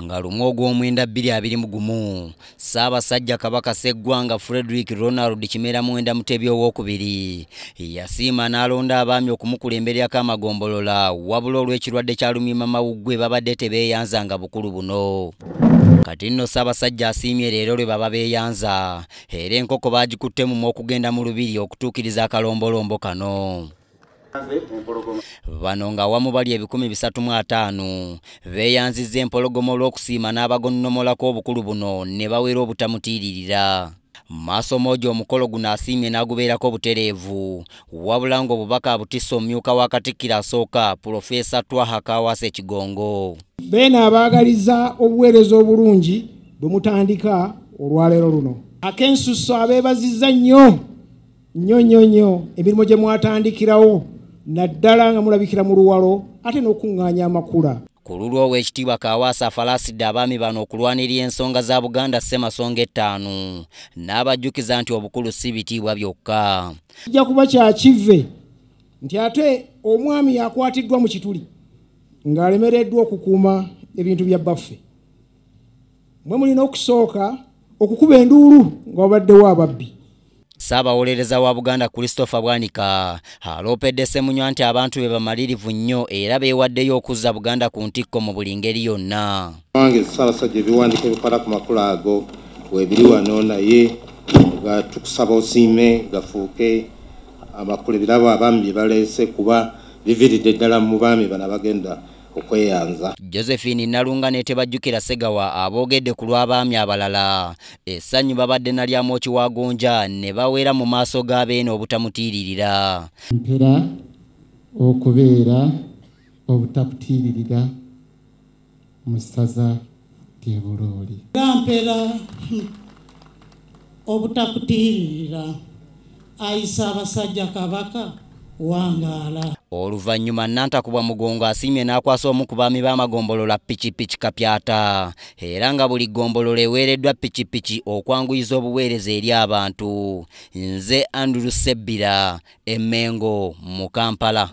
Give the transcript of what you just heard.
nga lumu ogw'omwenda 2021 Ssaabasajja Kabaka Sseggwanga Frederick Ronald Kimera Mwenda Mutebi owookubiri yasiima n'alonda abaami okumukulemberako amagombolola wabula olw'ekirwadde kya lumiimamawuggwe babadde tebeeyanzanga bukulu buno. Kati nno Ssaabasajja asiimye leero lwe baba beeyanza era enkoko baagikutte mu okugenda mu lubiri okutuukiriza akalombolombo kano. Bano nga wamu bali 350 beeyanzizza empologoma olw'okusiima n'abagonnomolako obukulu buno ne bawera obutamutiiririra. Maaso Moja omukolo guno asiimye n'agubeerako obutereevu wabula ng'obubaka abutisse omumyuka wa Katikkiro asooka Pulofeesa Twaha Kaawaase Kigongo. Beene abaagaliza obuweereza obulungi bwe mutandika olwaleero luno. Ak'ensusso abeebazizza nnyo emirimu gye mwatandikirawo naddala nga mulabikira mu luwalo ate n'okuŋŋaanya amakula. Ku lulwo Oweekitiibwa Kaawaase afalaasidde abaami bano okulwanirira ensonga za Buganda Ssemasonga 5 n'abajjukiza nti obukulu si bitiibwa byokka. Kijja kuba kya kivve nti ate omwami yakwatiddwa mu kituli ng'alemereddwa okukuuma ebintu bya bbaffe. Mwe mulina okusooka okukuba enduulu nga wabaddewo ababbi. Ssaabawolereza wa Buganda Christopher Bwanika aloopedde Ssemunywa nti abantu be bamalirivu nnyo era beewaddeyo okuzza Buganda ku ntikko mu buli ngeri yonna. Wange Ssaabasajja ebiwandiiko ebikwata ku makulu ago weebiri wano naye nga tukusaba osiime gafuuke amakulu ebirabo abaami bye baleese kuba biviridde ddala mu baami bano abagenda okweyanza. Josephine Nalunga ne Tebajjukira Ssegawa aboogedde ku lw'abaami abalala essanyu babadde nalyamu Kiwagonja ne bawera mu maaso g'abeene obutamutiiririra. Mpera okubeera obutamutiiririra mu ssaza ly'e Bulooli. Mpera obutakutiiririra ayisa abasajja Kabaka wangaala. Oluvannyuma Nantakubwa Mugongo asiimye n'akwasa omu ku baami b'amagombolola Pikipiki Kapyata era nga buli gombolola eweereddwa Pikipiki okwanguyiza obuweereza eri abantu. Nze Andrew Sebbira, Emmengo mu Kampala.